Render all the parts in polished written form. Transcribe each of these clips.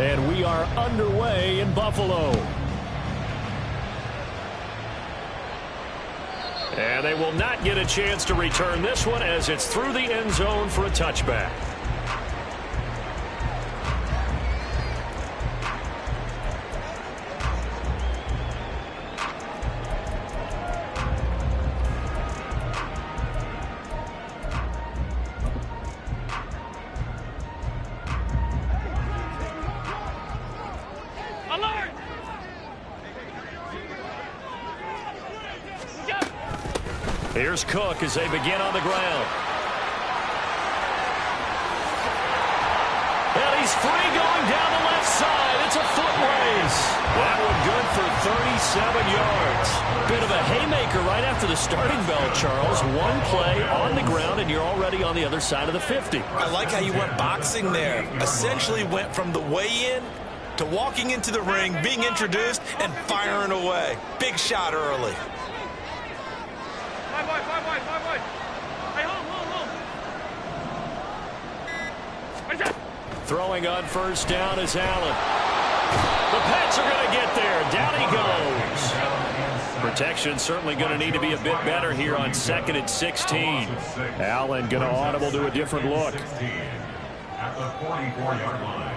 And we are underway in Buffalo. And they will not get a chance to return this one as it's through the end zone for a touchback. Here's Cook as they begin on the ground. And he's free going down the left side. It's a foot race. That one good for 37 yards. Bit of a haymaker right after the starting bell, Charles. One play on the ground, and you're already on the other side of the 50. I like how you went boxing there. Essentially went from the weigh-in to walking into the ring, being introduced, and firing away. Big shot early. Throwing on first down is Allen. The Pats are going to get there. Down he goes. Protection certainly going to need to be a bit better here on 2nd and 16. Allen going to audible to a different look. At the 44-yard line.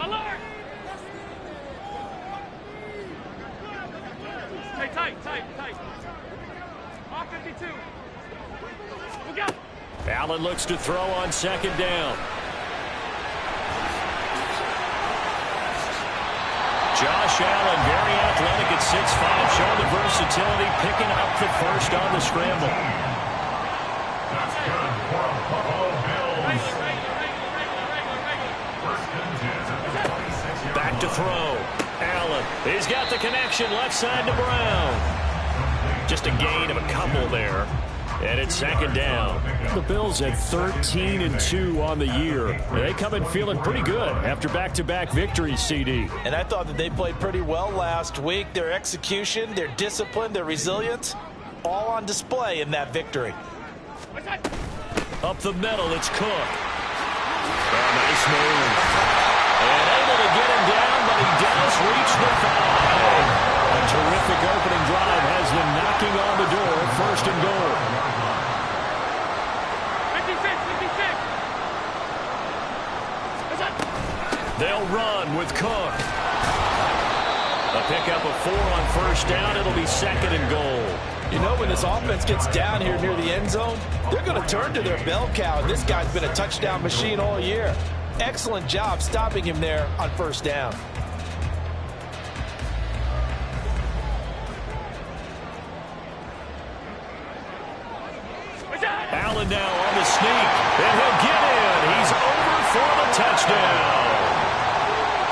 Alert! Tight. Off 52. Look out! Allen looks to throw on 2nd down. Josh Allen, very athletic at 6'5", showing the versatility, picking up the first on the scramble. That's good for a Buffalo Bills. First and 10 at the 26-yard Back to throw. Allen, he's got the connection left side to Brown. Just a gain of a couple there. And it's 2nd down. The Bills at 13-2 on the year. They come in feeling pretty good after back-to-back victories, CD. And I thought that they played pretty well last week. Their execution, their discipline, their resilience, all on display in that victory. Up the middle, it's Cook. Oh, nice move. And able to get him down, but he does reach the 5. A terrific opening drive has them knocking on the door at 1st and goal. 56. They'll run with Cook. A pickup of 4 on first down. It'll be 2nd and goal. You know, when this offense gets down here near the end zone, they're going to turn to their bell cow. And this guy's been a touchdown machine all year. Excellent job stopping him there on first down. Allen now on the sneak, and he'll get in. He's over for the touchdown.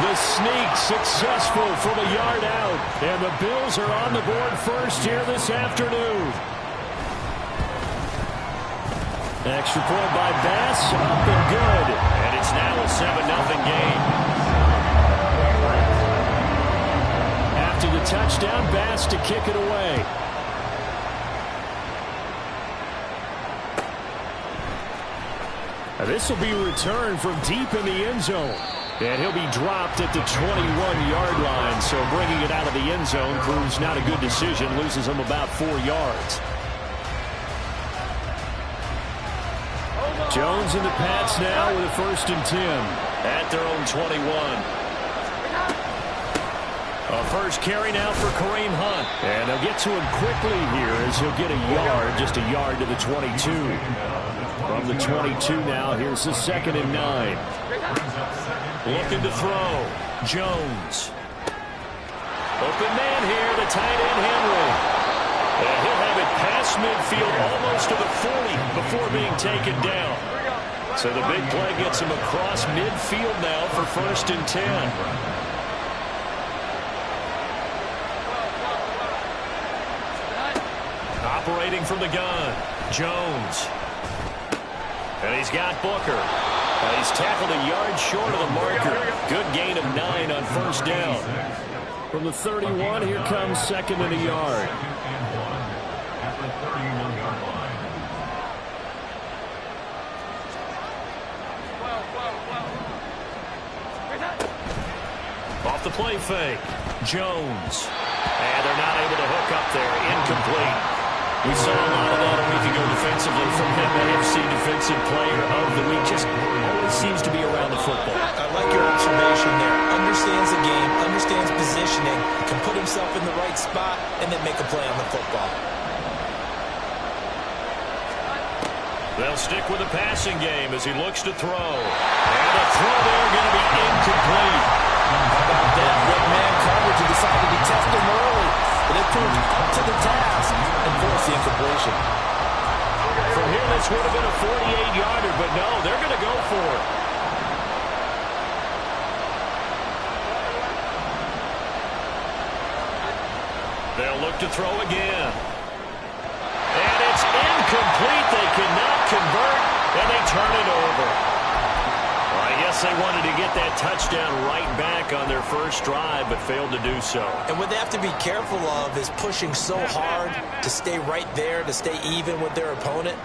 The sneak successful from a yard out, and the Bills are on the board first here this afternoon. Extra point by Bass, up and good, and it's now a 7-0 game. After the touchdown, Bass to kick it away. This will be returned from deep in the end zone. And he'll be dropped at the 21-yard line. So bringing it out of the end zone proves not a good decision. Loses him about 4 yards. Jones and the Pats now with a 1st and 10 at their own 21. A first carry now for Kareem Hunt. And they'll get to him quickly here as he'll get a yard, just a yard to the 22. From the 22 now, here's the 2nd and 9. Looking to throw. Jones. Open man here, the tight end Henry. And he'll have it past midfield almost to the 40 before being taken down. So the big play gets him across midfield now for 1st and 10. Operating from the gun, Jones. And he's got Booker. He's tackled a yard short of the marker. Good gain of 9 on first down. From the 31, here comes 2nd and a yard. At the 31-yard line. the play fake. Jones. And they're not able to hook up there. Incomplete. We saw a lot of that a week ago defensively from him. AFC Defensive Player of the Week. Just always seems to be around the football. I like your observation there. Understands the game, understands positioning, can put himself in the right spot, and then make a play on the football. They'll stick with the passing game as he looks to throw. And the throw there going to be incomplete. How about that? Good man coverage and decided to test him early. But they proved up to the task and forced the incompletion. From here, this would have been a 48-yarder, but no, they're going to go for it. They'll look to throw again. And it's incomplete. They cannot convert, and they turn it over. Well, I guess they wanted to get that touchdown right back on their first drive, but failed to do so. And what they have to be careful of is pushing so hard to stay right there, to stay even with their opponent,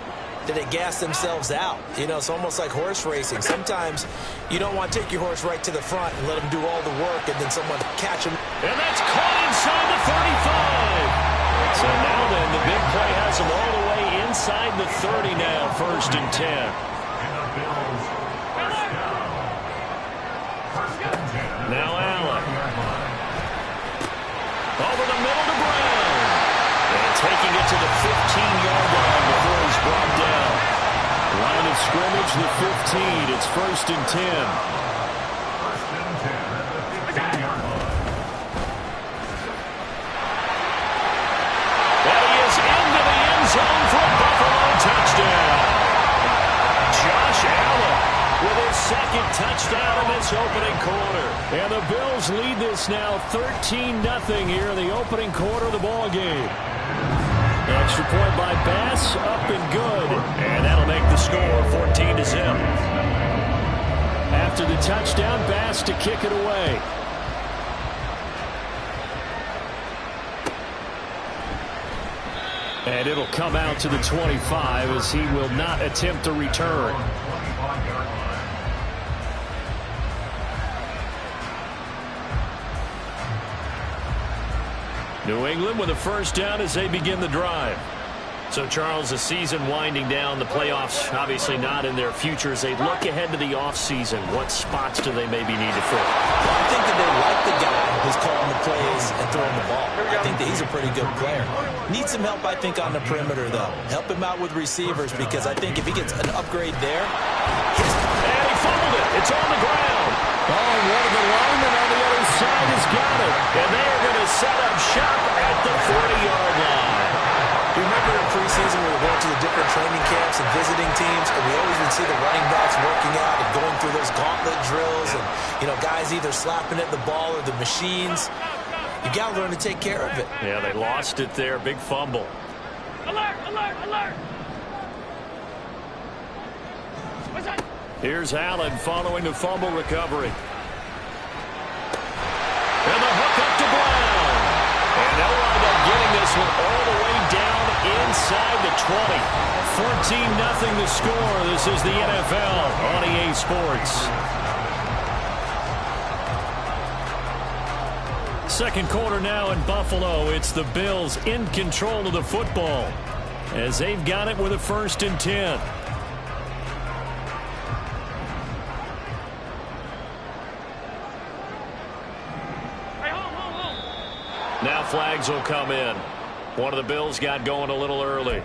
that they gas themselves out. You know, it's almost like horse racing. Sometimes you don't want to take your horse right to the front and let him do all the work, and then someone catch him. And that's caught inside the 35. So now then, the big play has them all the way inside the 30 now, 1st and 10. Now Allen. Over the middle to Brown. And taking it to the 15-yard line before he's brought down. Line of scrimmage, the 15. It's 1st and 10. Zone for a Buffalo touchdown. Josh Allen with his second touchdown in this opening quarter. And the Bills lead this now 13-0 here in the opening quarter of the ball game. Extra point by Bass, up and good. And that'll make the score 14-0. After the touchdown, Bass to kick it away. And it'll come out to the 25 as he will not attempt to return. New England with a first down as they begin the drive. So, Charles, the season winding down, the playoffs obviously not in their future. As they look ahead to the offseason, what spots do they maybe need to fill? Well, I think that they like the guy who's calling the plays and throwing the ball. I think that he's a pretty good player. Needs some help, I think, on the perimeter, though. Help him out with receivers, because I think if he gets an upgrade there. And he fumbled it. It's on the ground. Oh, one of the linemen on the other side has got it. And they are going to set up shop at the 40-yard line. Remember in preseason we were going to the different training camps and visiting teams, and we always would see the running backs working out and going through those gauntlet drills, and, you know, guys either slapping at the ball or the machines. You got to learn to take care of it. Yeah, they lost it there. Big fumble. Alert, alert, alert. What's that? Here's Allen following the fumble recovery. And the hook up to Brown. And they'll wind up getting this one all the way down inside the 20. 14-0 the score. This is the NFL on EA Sports. Second quarter now in Buffalo. It's the Bills in control of the football as they've got it with a 1st and 10. Now flags will come in. One of the Bills got going a little early.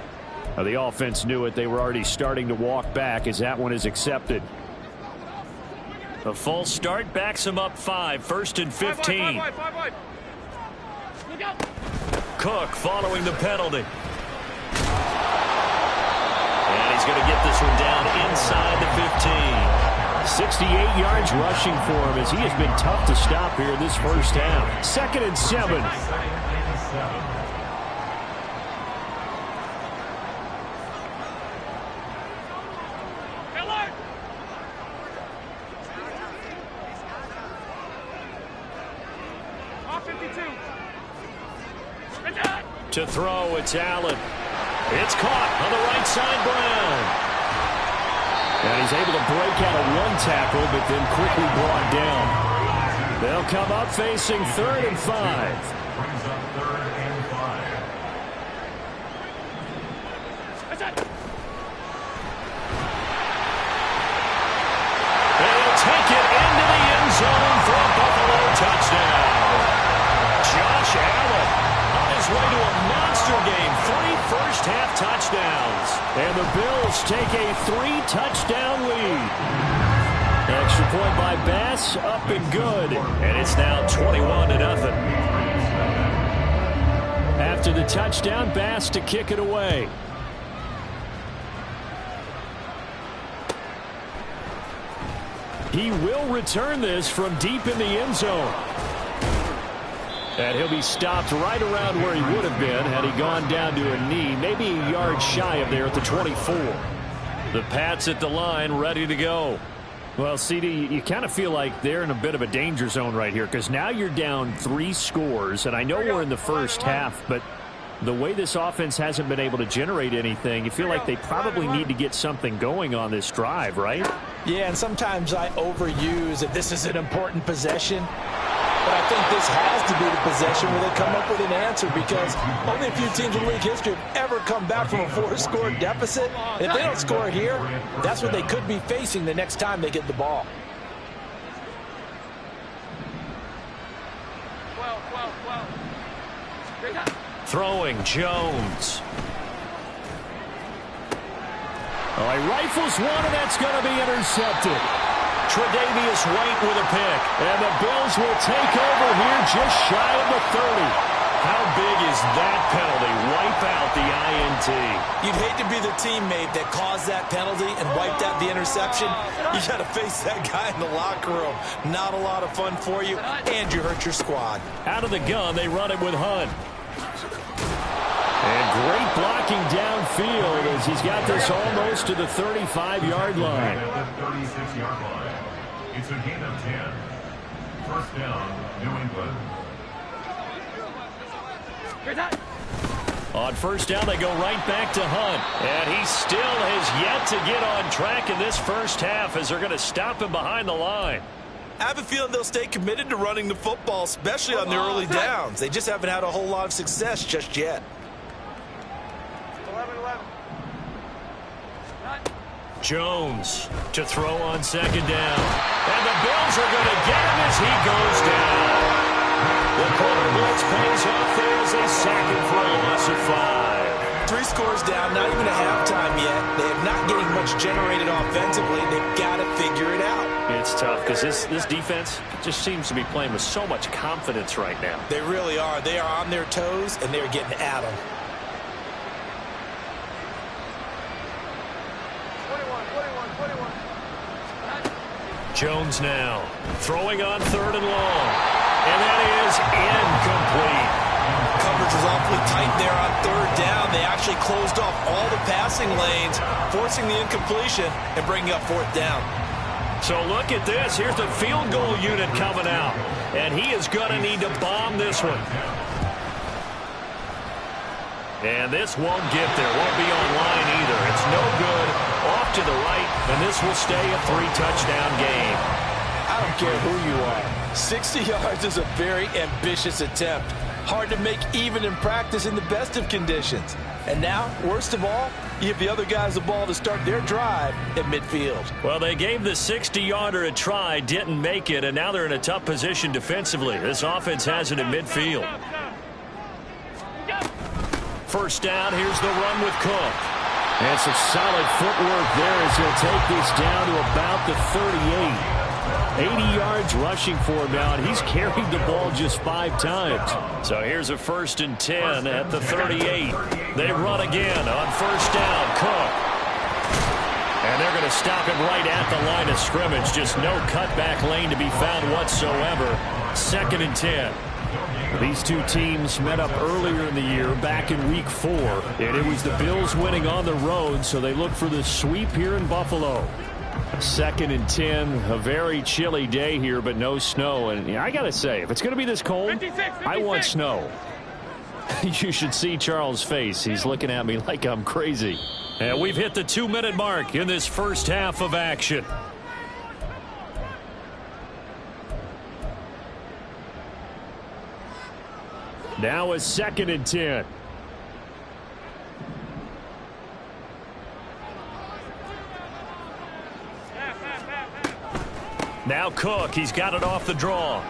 The offense knew it. They were already starting to walk back as that one is accepted. A false start backs him up 5. 1st and 15. Look out. Cook following the penalty. And he's going to get this one down inside the 15. 68 yards rushing for him as he has been tough to stop here this first half. 2nd and 7. Alert. Off 52. To throw, it's Allen. It's caught on the right side, Brown. And he's able to break out of one tackle, but then quickly brought down. They'll come up facing 3rd and 5. Brings up 3rd and 5. That's it. They'll take it into the end zone for a Buffalo touchdown. Josh Allen on his way to a monster game. 3 first-half touchdowns. And the Bills take a 3-touchdown lead. Extra point by Bass, up and good. And it's now 21-0. After the touchdown, Bass to kick it away. He will return this from deep in the end zone. And he'll be stopped right around where he would have been had he gone down to a knee, maybe a yard shy of there at the 24. The Pats at the line, ready to go. Well, CD, you kind of feel like they're in a bit of a danger zone right here because now you're down 3 scores, and I know we're in the first half, but the way this offense hasn't been able to generate anything, you feel like they probably need to get something going on this drive, right? Yeah, and sometimes I overuse that this is an important possession. But I think this has to be the possession where they come up with an answer because only a few teams in league history have ever come back from a 4-score deficit. And if they don't score here, that's what they could be facing the next time they get the ball. Throwing Jones. Oh, he rifles one, and that's going to be intercepted. Tre'Davious White with a pick. And the Bills will take over here just shy of the 30. How big is that penalty? Wipe out the INT. You'd hate to be the teammate that caused that penalty and wiped out the interception. You got to face that guy in the locker room. Not a lot of fun for you, and you hurt your squad. Out of the gun, they run it with Hunt. And great blocking downfield as he's got this almost to the 35-yard line. At the 36-yard line. It's a gain of 10. First down, New England. On first down, they go right back to Hunt. And he still has yet to get on track in this first half as they're going to stop him behind the line. I have a feeling they'll stay committed to running the football, especially on the early downs. They just haven't had a whole lot of success just yet. 11-11. Jones to throw on second down. And the Bills are going to get him as he goes down. The corner blitz pays off there as they sack him for a loss of 5. 3 scores down, not even a halftime yet. They are not getting much generated offensively. They've got to figure it out. It's tough because this defense just seems to be playing with so much confidence right now. They really are. They are on their toes, and they're getting at them. 21. Jones now throwing on 3rd and long. And that is incomplete. Coverage was awfully tight there on 3rd down. They actually closed off all the passing lanes, forcing the incompletion and bringing up 4th down. So look at this. Here's the field goal unit coming out. And he is going to need to bomb this one. And this won't get there. Won't be online either. It's no good. Off to the right. And this will stay a 3-touchdown game. I don't care who you are. 60 yards is a very ambitious attempt. Hard to make even in practice in the best of conditions. And now, worst of all, you give the other guys the ball to start their drive at midfield. Well, they gave the 60-yarder a try, didn't make it, and now they're in a tough position defensively. This offense has it in midfield. First down, here's the run with Cook. And some solid footwork there as he'll take this down to about the 38. 80 yards rushing for him now, and he's carried the ball just 5 times. So here's a 1st and 10 at the 38. They run again on first down. Cook. And they're going to stop him right at the line of scrimmage. Just no cutback lane to be found whatsoever. 2nd and 10. These two teams met up earlier in the year, back in Week 4. And it was the Bills winning on the road, so they look for the sweep here in Buffalo. 2nd and 10, a very chilly day here, but no snow. And I got to say, if it's going to be this cold, 56. I want snow. You should see Charles' face. He's looking at me like I'm crazy. And we've hit the 2-minute mark in this first half of action. Now a 2nd and 10. Now Cook, he's got it off the draw.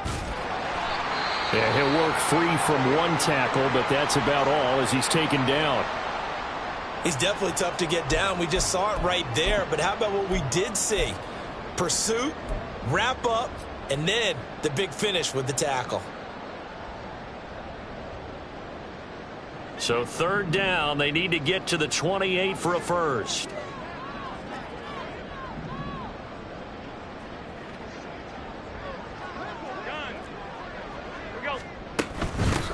Yeah, he'll work free from one tackle, but that's about all as he's taken down. He's definitely tough to get down. We just saw it right there, but how about what we did see? Pursuit, wrap up, and then the big finish with the tackle. So 3rd down, they need to get to the 28 for a first.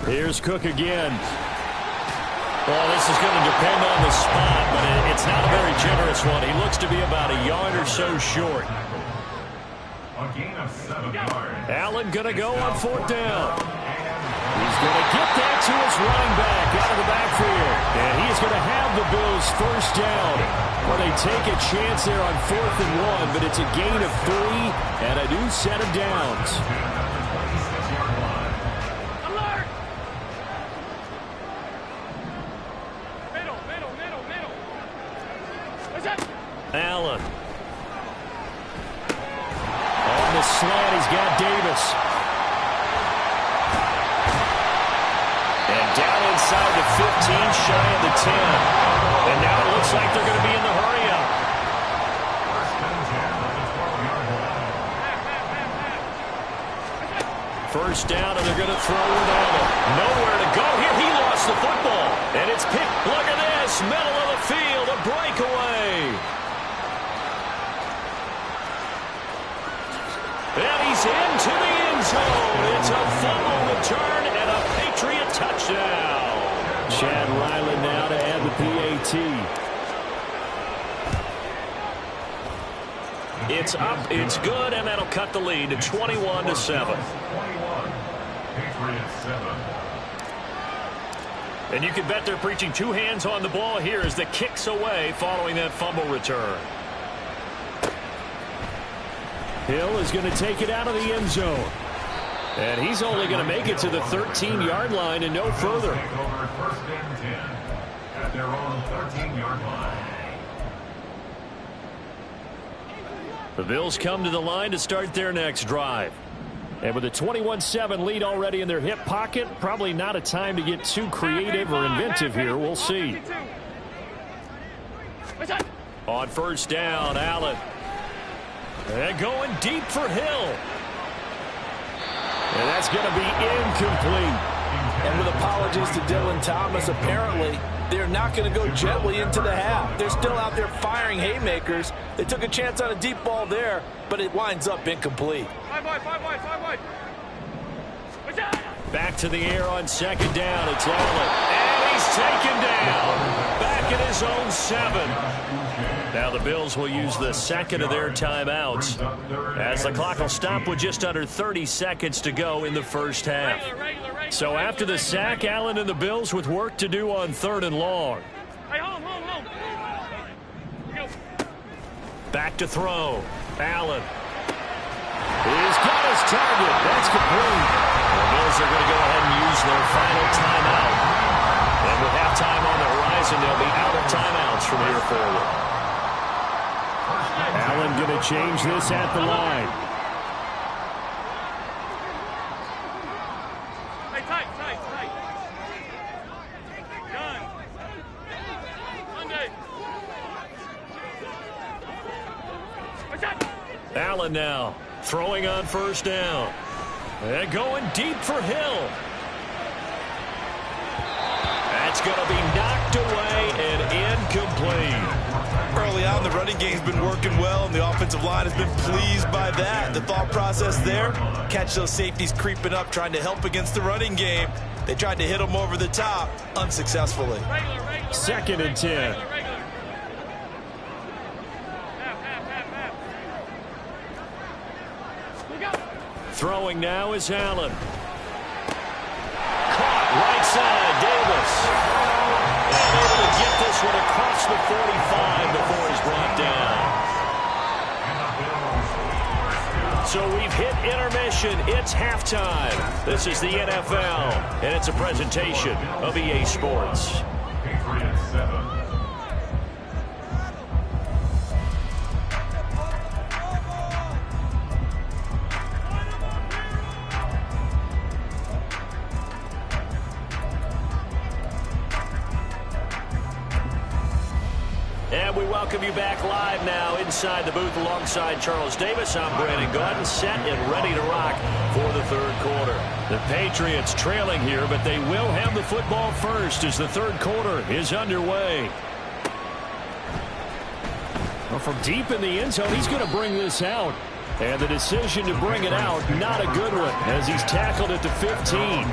Here's Cook again. Well, this is going to depend on the spot, but it's not a very generous one. He looks to be about a yard or so short. A gain of 7 yards. Allen going to go on 4th down. He's going to get that to his running back out of the backfield. And he is going to have the Bills 1st down. Well, they take a chance there on 4th and 1, but it's a gain of 3 and a new set of downs. Allen. On the slant, he's got Davis. And down inside the 15, shy of the 10. And now it looks like they're going to be in the hurry-up. First down, and they're going to throw with Allen. Nowhere to go here. He lost the football. And it's picked. Look at this. Middle of the field. A breakaway. And he's into the end zone. It's a fumble return and a Patriot touchdown. Chad Ryland now to add the PAT. It's up, it's good, and that'll cut the lead to 21-7. And you can bet they're preaching 2 hands on the ball here as the kick's away following that fumble return. Hill is going to take it out of the end zone. And he's only going to make it to the 13-yard line and no further. First and 10 at their own 13-yard line. The Bills come to the line to start their next drive. And with a 21-7 lead already in their hip pocket, probably not a time to get too creative or inventive here. We'll see. On first down, Allen. And going deep for Hill. And that's going to be incomplete. And with apologies to Dylan Thomas, apparently they're not going to go gently into the half. They're still out there firing haymakers. They took a chance on a deep ball there, but it winds up incomplete. Five wide. Back to the air on second down. It's Allen. And he's taken down. Back at his own 7. Now the Bills will use the second of their timeouts as the clock will stop with just under 30 seconds to go in the first half. So after the sack, Allen and the Bills with work to do on 3rd and long. Back to throw. Allen. He's got his target. That's complete. The Bills are going to go ahead and use their final timeout. And with halftime on the horizon, they'll be out of timeouts from here forward. Allen going to change this at the line. Hey, tight. Done. Allen now throwing on first down. And going deep for Hill. That's going to be knocked away and incomplete. Early on, the running game's been working well, and the offensive line has been pleased by that. The thought process there, catch those safeties creeping up, trying to help against the running game. They tried to hit them over the top, unsuccessfully. 2nd and 10. Throwing now is Allen. Caught right side, Davis. And able to get this one across the 45 before he's brought down. So we've hit intermission. It's halftime. This is the NFL, and it's a presentation of EA Sports. Patriots 7. And we welcome you back live now inside the booth alongside Charles Davis. I'm Brandon Gaudin, set and ready to rock for the third quarter. The Patriots trailing here, but they will have the football first as the third quarter is underway. Well, from deep in the end zone, he's going to bring this out. And the decision to bring it out, not a good one, as he's tackled at the 15.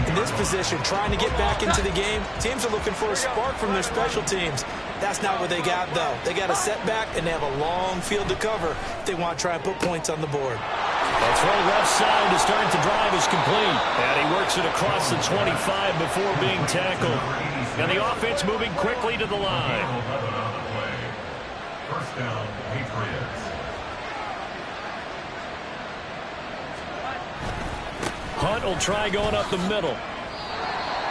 In this position, trying to get back into the game, teams are looking for a spark from their special teams. That's not what they got, though. They got a setback, and they have a long field to cover if they want to try and put points on the board. A throw left side to start the drive is complete. And he works it across the 25 before being tackled. And the offense moving quickly to the line. First down, Patriots. Hunt will try going up the middle.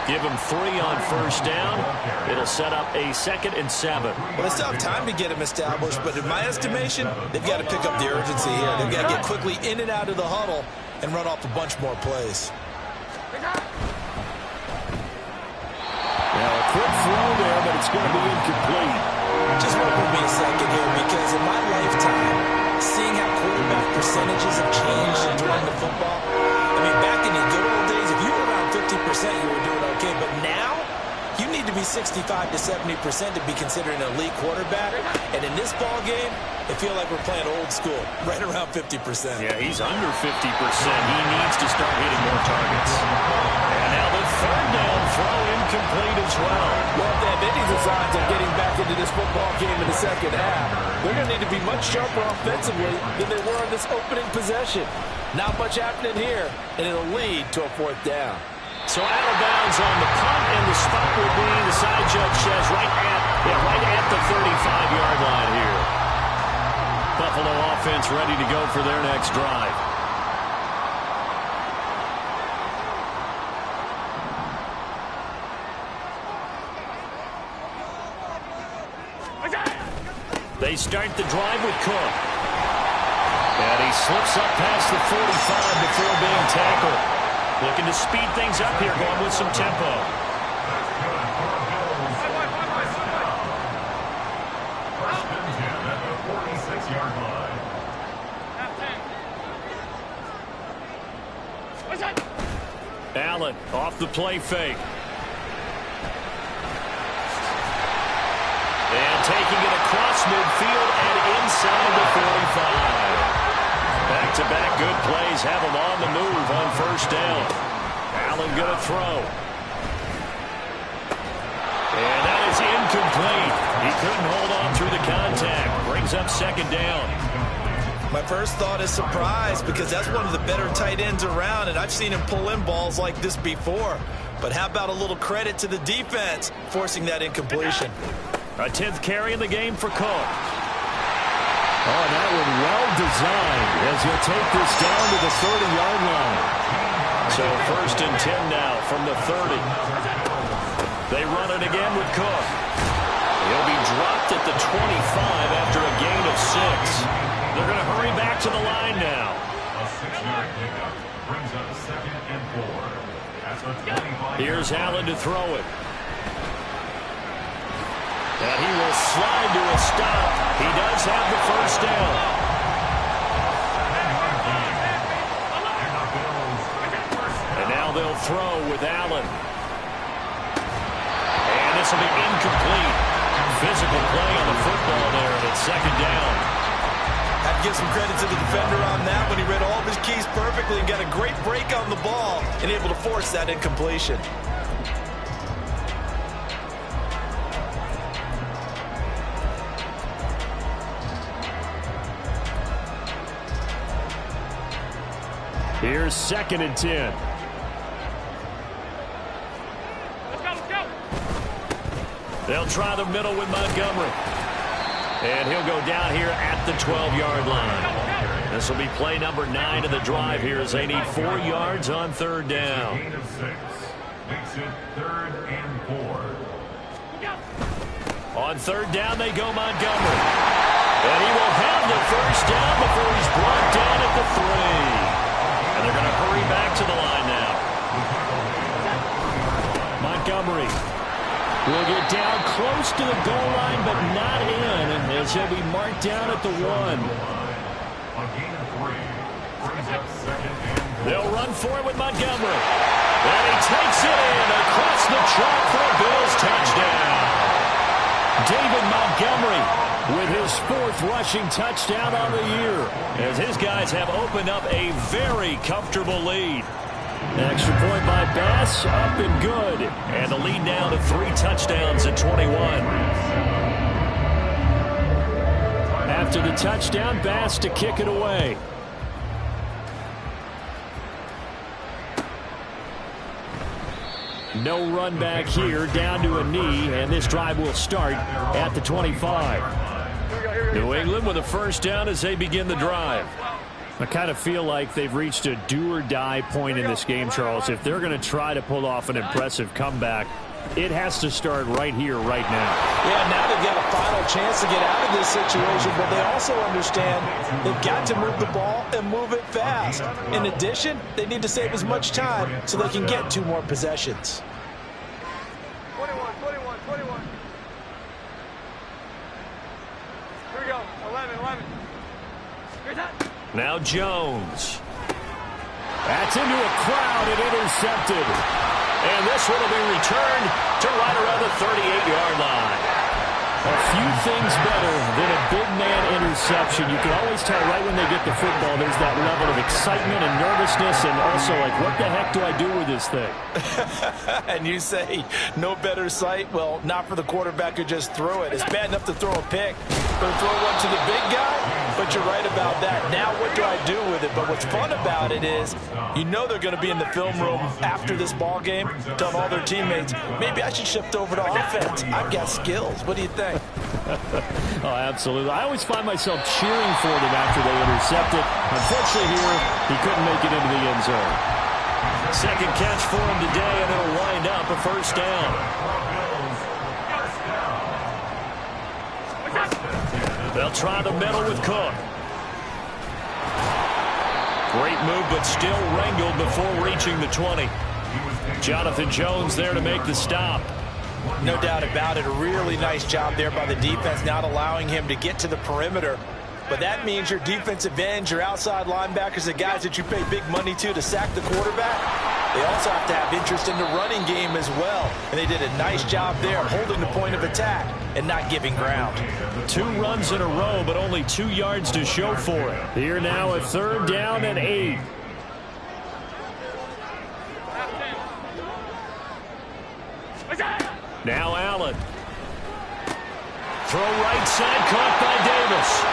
Give him 3 on first down. It'll set up a 2nd and 7. Well, they still have time to get him established, but in my estimation, they've got to pick up the urgency here. They've got to get quickly in and out of the huddle and run off a bunch more plays. Now, a quick throw there, but it's going to be incomplete. Just work with me a second here, because in my lifetime, seeing how quarterback percentages have changed in throwing the football, I mean, back in the good old days, if you were around 50%, you were doing okay. But now, you need to be 65 to 70% to be considered an elite quarterback. And in this ball game, I feel like we're playing old school, right around 50%. Yeah, he's under 50%. He needs to start hitting more targets. And now the third down throw incomplete as well. Well, if they have any designs of getting back into this football game in the second half, they're going to need to be much sharper offensively than they were in this opening possession. Not much happening here, and it'll lead to a 4th down. So out of bounds on the punt, and the spot will be, the side judge says, right at the 35-yard line here. Buffalo offense ready to go for their next drive. They start the drive with Cook. And he slips up past the 45 before being tackled. Looking to speed things up here, going with some tempo. First and 10 at the 46-yard line. Allen off the play fake. And taking it across midfield and inside the 45. Back-to-back good plays have him on the move on first down. Allen going to throw. And that is incomplete. He couldn't hold on through the contact. Brings up 2nd down. My first thought is surprise, because that's one of the better tight ends around, and I've seen him pull in balls like this before. But how about a little credit to the defense forcing that incompletion? A 10th carry in the game for Cook. Oh, and that one well designed as he'll take this down to the 30-yard line. So 1st and 10 now from the 30. They run it again with Cook. He'll be dropped at the 25 after a gain of 6. They're going to hurry back to the line now. A 6-yard pickup brings up 2nd and 4 at the 25. Here's Allen to throw it. And he will slide to a stop. He does have the first down. And now they'll throw with Allen. And this will be incomplete. Physical play on the football there, and it's 2nd down. I'd give some credit to the defender on that when he read all of his keys perfectly and got a great break on the ball and able to force that incompletion. Here's 2nd and 10. Let's go. They'll try the middle with Montgomery. And he'll go down here at the 12-yard line. This will be play number 9 of the drive here as they need 4 yards on third down. Gain of 6. Makes it 3rd and 4. On third down, they go Montgomery. And he will have the first down before he's brought down at the 3. And they're going to hurry back to the line now. Montgomery will get down close to the goal line, but not in, as he'll be marked down at the 1. A gain of 3. Brings up 2nd and 4. They'll run for it with Montgomery. And he takes it in across the track for a Bills touchdown. David Montgomery with his 4th rushing touchdown on the year, as his guys have opened up a very comfortable lead. Extra point by Bass, up and good. And the lead now to 3 touchdowns at 21. After the touchdown, Bass to kick it away. No run back here, down to a knee, and this drive will start at the 25. New England with a first down as they begin the drive. I kind of feel like they've reached a do-or-die point in this game, Charles. If they're going to try to pull off an impressive comeback, it has to start right here, right now. Yeah, now they've got a final chance to get out of this situation, but they also understand they've got to move the ball and move it fast. In addition, they need to save as much time so they can get 2 more possessions. 21. Here we go. 11. Here's that. Now Jones. That's into a crowd and intercepted. And this one will be returned to right around the 38-yard line. A few things better than a big man interception. You can always tell right when they get the football, there's that level of excitement and nervousness, and also like, what the heck do I do with this thing? And you say, no better sight? Well, not for the quarterback who just threw it. It's bad enough to throw a pick, but to throw one to the big guy? But you're right about that. Now what do I do with it? But what's fun about it is, you know they're going to be in the film room after this ball game, telling all their teammates, maybe I should shift over to offense. I've got skills. What do you think? Oh, absolutely. I always find myself cheering for them after they intercept it. Unfortunately here, he couldn't make it into the end zone. Second catch for him today, and it'll wind up a first down. They'll try the middle with Cook. Great move, but still wrangled before reaching the 20. Jonathan Jones there to make the stop. No doubt about it. A really nice job there by the defense, not allowing him to get to the perimeter. But that means your defensive ends, your outside linebackers, the guys that you pay big money to sack the quarterback, they also have to have interest in the running game as well. And they did a nice job there, holding the point of attack and not giving ground. 2 runs in a row, but only 2 yards to show for it. Here now a third down and 8. Now Allen. Throw right side, caught by Davis.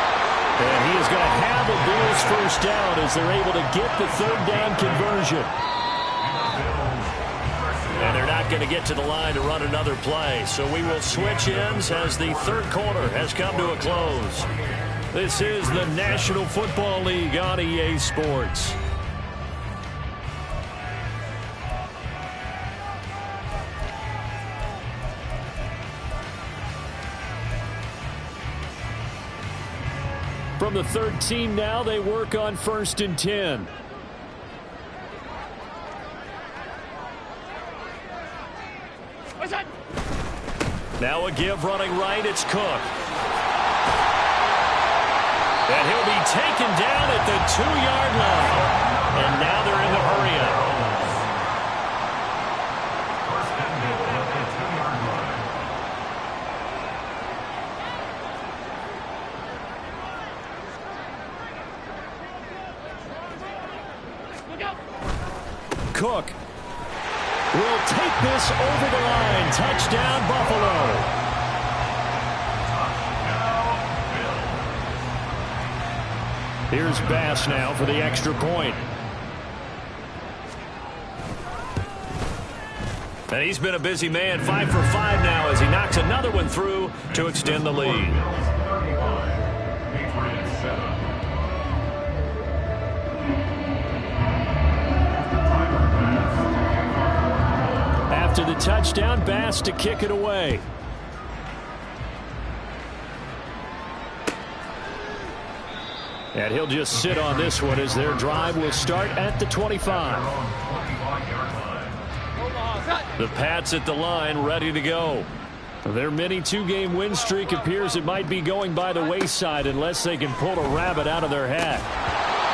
And he is going to have a Bills first down as they're able to get the third down conversion. And they're not going to get to the line to run another play. So we will switch ends as the third quarter has come to a close. This is the National Football League on EA Sports. From the 13 now, they work on 1st and 10. Now a give running right, it's Cook. And he'll be taken down at the 2-yard line. And now they're in the hurry-up. Cook will take this over the line. Touchdown, Buffalo. Here's Bass now for the extra point. And he's been a busy man, 5 for 5 now as he knocks another one through to extend the lead. to the touchdown. Bass to kick it away. And he'll just sit on this one as their drive will start at the 25. The Pats at the line, ready to go. Their mini two-game win streak appears it might be going by the wayside unless they can pull a rabbit out of their hat.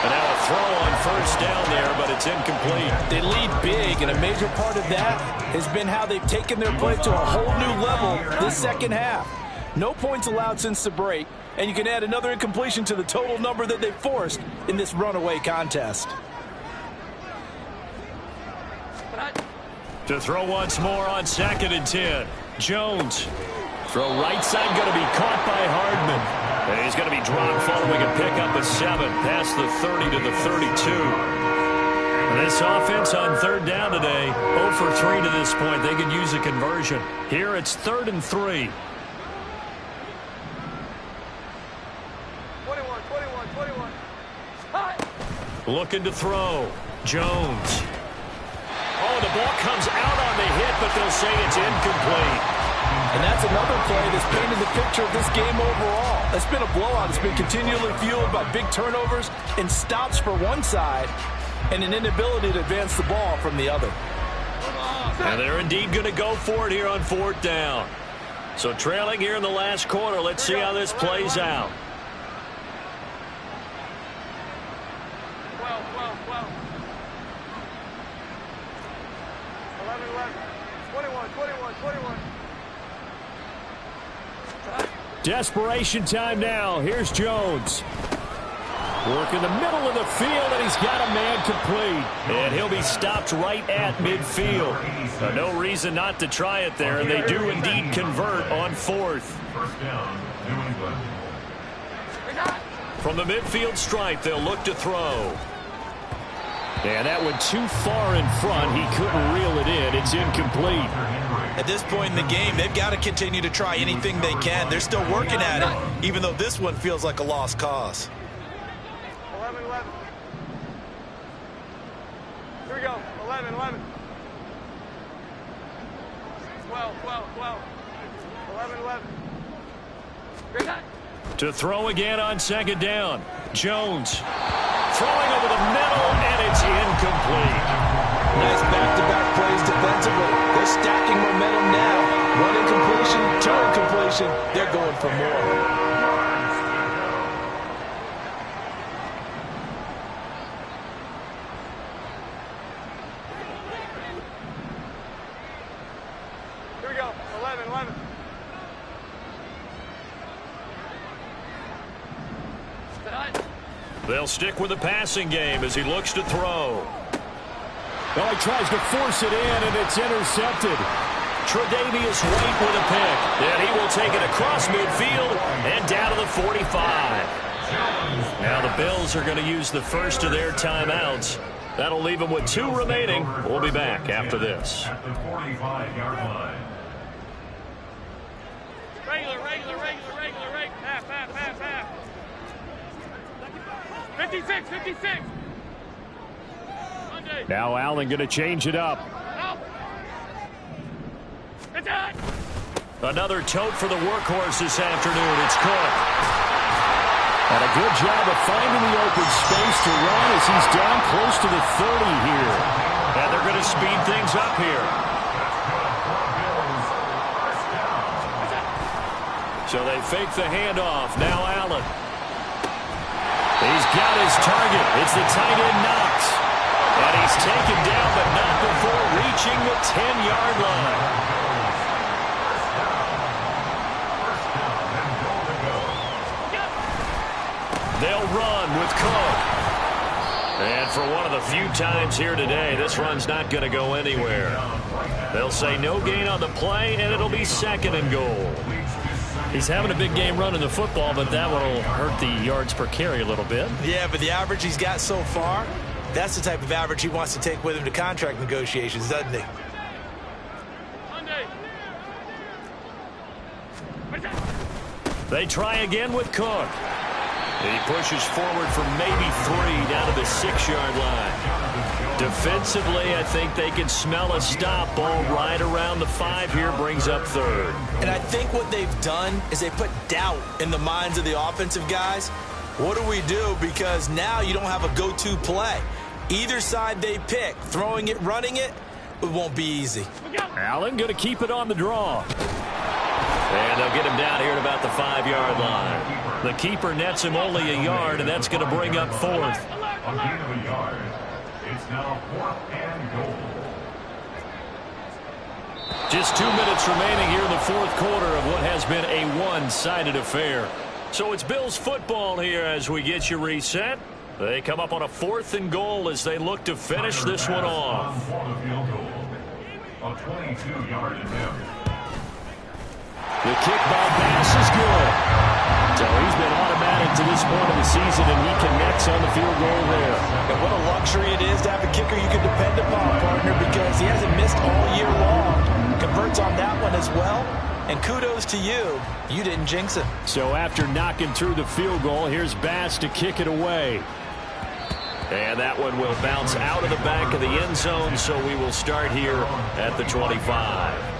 And now a throw on first down there, but it's incomplete. They lead big, and a major part of that has been how they've taken their play to a whole new level this second half. No points allowed since the break, and you can add another incompletion to the total number that they've forced in this runaway contest. To throw once more on 2nd and 10. Jones. Throw right side, going to be caught by Hardman. And he's going to be dropped following a pickup of 7 past the 30 to the 32. This offense on 3rd down today, 0 for 3 to this point. They could use a conversion. Here it's 3rd and 3. 21. Looking to throw. Jones. Oh, the ball comes out on the hit, but they'll say it's incomplete. And that's another play that's painted the picture of this game overall. It's been a blowout. It's been continually fueled by big turnovers and stops for one side and an inability to advance the ball from the other. And they're indeed going to go for it here on 4th down. So trailing here in the last quarter, let's see how this plays out. 12. 11. 21. Desperation time now. Here's Jones. Work in the middle of the field, and he's got a man complete. And he'll be stopped right at midfield. No reason not to try it there, and they do indeed convert on 4th. First down, New England. From the midfield stripe, they'll look to throw. And that went too far in front. He couldn't reel it in. It's incomplete. At this point in the game, they've got to continue to try anything they can. They're still working at it, even though this one feels like a lost cause. 11. Here we go. 11. 12. 11. Great time. To throw again on 2nd down. Jones throwing over the middle, and it's incomplete. Nice back-to-back plays defensively. They're stacking momentum now. 1 incompletion, 2 incompletion. They're going for more. Here we go. 11. They'll stick with the passing game as he looks to throw. Well, he tries to force it in, and it's intercepted. Tre'Davious White with a pick. And he will take it across midfield and down to the 45. Now the Bills are going to use the first of their timeouts. That'll leave them with 2 remaining. We'll be back after this. At the 45-yard line. Regular. Half. 56. Now Allen going to change it up. Another tote for the workhorse this afternoon. It's Cook. And a good job of finding the open space to run as he's down close to the 30 here. And they're going to speed things up here. So they fake the handoff. Now Allen. He's got his target. It's the tight end Knox. And he's taken down, but not before reaching the 10-yard line. They'll run with Cook. And for one of the few times here today, this run's not going to go anywhere. They'll say no gain on the play, and it'll be 2nd and goal. He's having a big game running the football, but that one will hurt the yards per carry a little bit. Yeah, but the average he's got so far, that's the type of average he wants to take with him to contract negotiations, doesn't he? They try again with Cook. He pushes forward for maybe 3 down to the 6-yard line. Defensively, I think they can smell a stop. Ball right around the 5 here, brings up third. And I think what they've done is they put doubt in the minds of the offensive guys. What do we do? Because now you don't have a go-to play. Either side they pick, throwing it, running it, it won't be easy. Allen going to keep it on the draw. And they'll get him down here at about the 5-yard line. The keeper nets him only a yard, and that's going to bring up fourth. A gain of a yard. It's now 4th and goal. Just 2 minutes remaining here in the fourth quarter of what has been a one-sided affair. So it's Bills football here as we get you reset. They come up on a 4th and goal as they look to finish this one off. A 22-yard attempt. The kick by Bass is good. So he's been automatic to this point of the season, and he connects on the field goal there. And what a luxury it is to have a kicker you can depend upon, partner, because he hasn't missed all year long. Converts on that one as well. And kudos to you. You didn't jinx it. So after knocking through the field goal, here's Bass to kick it away. And that one will bounce out of the back of the end zone, so we will start here at the 25.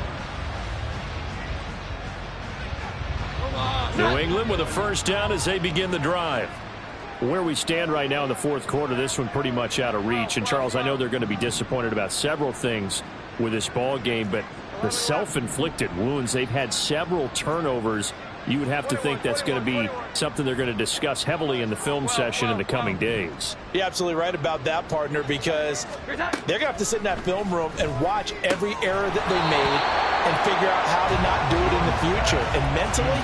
New England with a first down as they begin the drive. Where we stand right now in the fourth quarter, this one pretty much out of reach. And, Charles, I know they're going to be disappointed about several things with this ball game, but the self-inflicted wounds, they've had several turnovers. You would have to think that's going to be something they're going to discuss heavily in the film session in the coming days. You're absolutely right about that, partner, because they're going to have to sit in that film room and watch every error that they made and figure out how to not do it in the future. And mentally,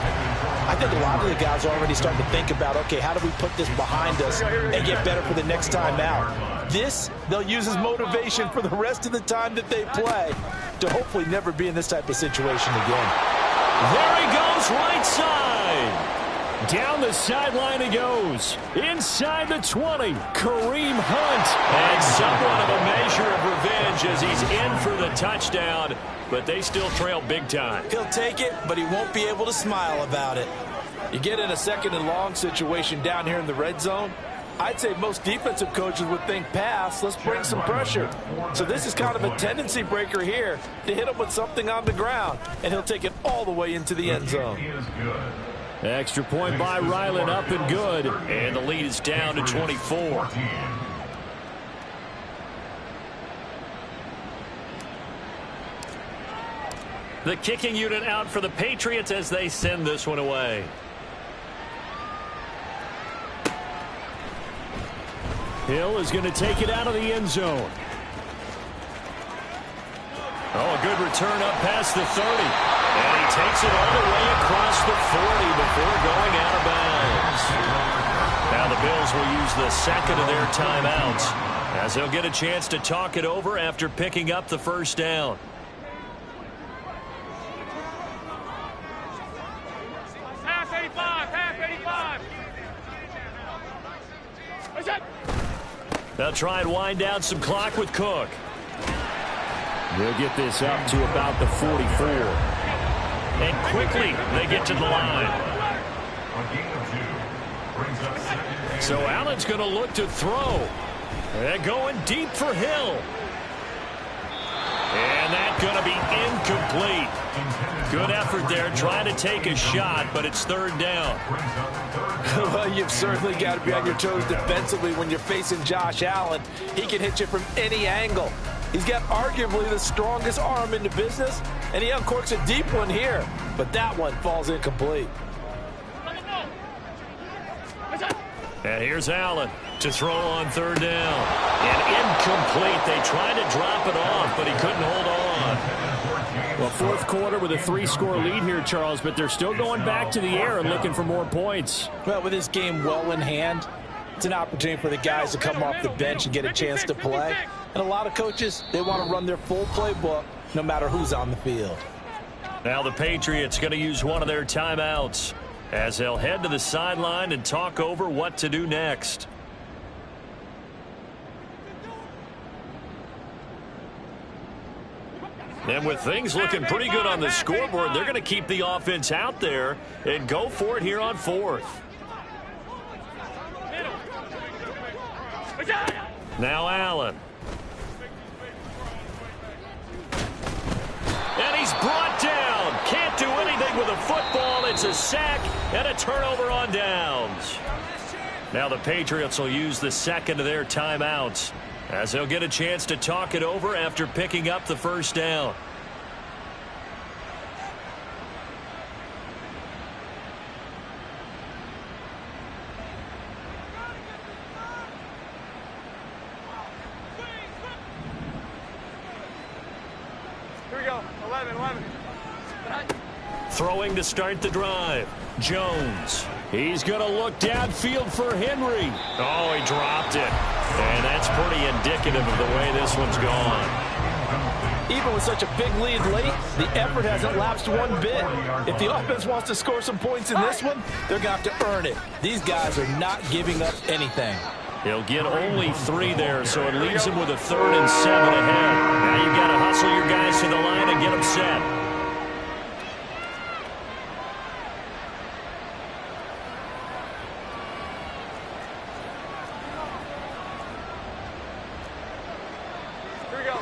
I think a lot of the guys are already starting to think about, okay, how do we put this behind us and get better for the next time out? This, they'll use as motivation for the rest of the time that they play to hopefully never be in this type of situation again. There he goes, right side. Down the sideline he goes. Inside the 20, Kareem Hunt. And somewhat of a measure of revenge as he's in for the touchdown, but they still trail big time. He'll take it, but he won't be able to smile about it. You get in a 2nd and long situation down here in the red zone, I'd say most defensive coaches would think pass, let's bring some pressure. So this is kind of a tendency breaker here to hit him with something on the ground, and he'll take it all the way into the end zone. Extra point by Ryland, up and good. And the lead is down to 24. The kicking unit out for the Patriots as they send this one away. Hill is going to take it out of the end zone. Oh, a good return up past the 30. And he takes it all the way across the 40 before going out of bounds. Now the Bills will use the second of their timeouts as they'll get a chance to talk it over after picking up the first down. Half 85, half 85. They'll try and wind down some clock with Cook. They'll get this up to about the 44. And quickly they get to the line. So Allen's going to look to throw. They're going deep for Hill. And that's going to be incomplete. Good effort there trying to take a shot, but it's third down. Well, you've certainly got to be on your toes defensively when you're facing Josh Allen. He can hit you from any angle. He's got arguably the strongest arm in the business, and he uncorks a deep one here. But that one falls incomplete. And here's Allen to throw on third down. And incomplete. They tried to drop it off, but he couldn't hold on. Well, fourth quarter with a 3-score lead here, Charles, but they're still going back to the air and looking for more points. Well, with this game well in hand, it's an opportunity for the guys to come off the bench and get a chance to play. And a lot of coaches, they want to run their full playbook no matter who's on the field. Now the Patriots going to use one of their timeouts as they'll head to the sideline and talk over what to do next. And with things looking pretty good on the scoreboard, they're going to keep the offense out there and go for it here on fourth. Now Allen. brought down. Can't do anything with a football. It's a sack and a turnover on downs. Now the Patriots will use the second of their timeouts as they'll get a chance to talk it over after picking up the first down. Here we go. 11. Throwing to start the drive. Jones. He's going to look downfield for Henry. Oh, he dropped it. And that's pretty indicative of the way this one's gone. Even with such a big lead late, the effort hasn't lapsed one bit. If the offense wants to score some points in this one, they're going to have to earn it. These guys are not giving up anything. He'll get only 3 there, so it leaves him with a 3rd and 7 ahead. Now you've got to hustle your guys to the line and get them set.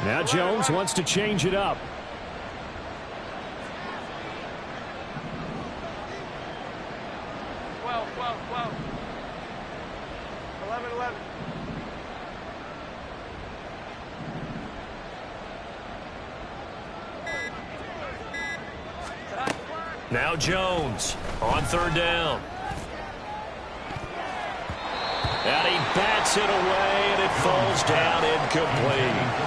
Now Jones wants to change it up. Well. 11. Now Jones on 3rd down. And he bats it away, and it falls down incomplete.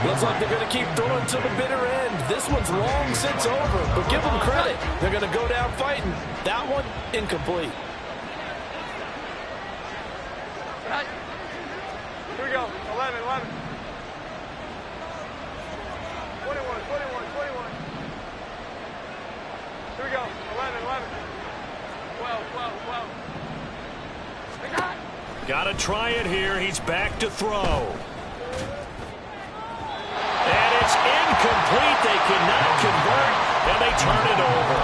Looks like they're going to keep throwing to the bitter end. This one's long since over, but give them credit. They're going to go down fighting. That one, incomplete. Here we go. 11. 21. Here we go. 11. 12. Got to try it here. He's back to throw. And it's incomplete. They could not convert, and they turn it over.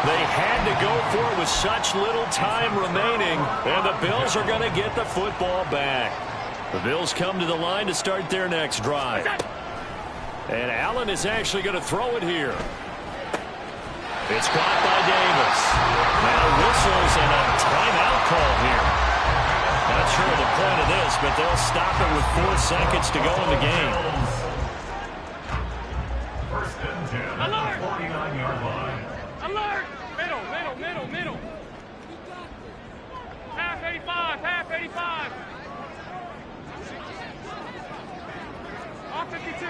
They had to go for it with such little time remaining, and the Bills are going to get the football back. The Bills come to the line to start their next drive. And Allen is actually going to throw it here. It's caught by Davis. Now whistles and a timeout call here. Not sure of the point of this, but they'll stop it with 4 seconds to go in the game. 1st and 10 at the 49-yard line. Alert! Middle. Half 85. Off 52.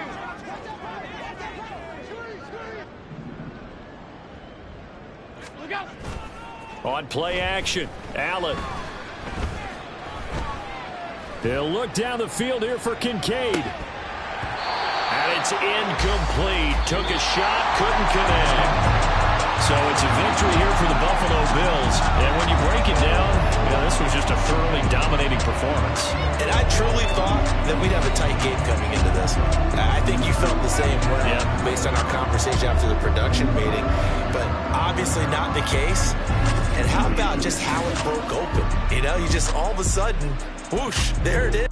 Look out! On play action, Allen. They'll look down the field here for Kincaid. And it's incomplete. Took a shot, couldn't connect. So it's a victory here for the Buffalo Bills. And when you break it down, this was just a thoroughly dominating performance. And I truly thought that we'd have a tight game coming into this one. I think you felt the same way based on our conversation after the production meeting. But obviously not the case. And how about just how it broke open? You just all of a sudden, whoosh, there it is.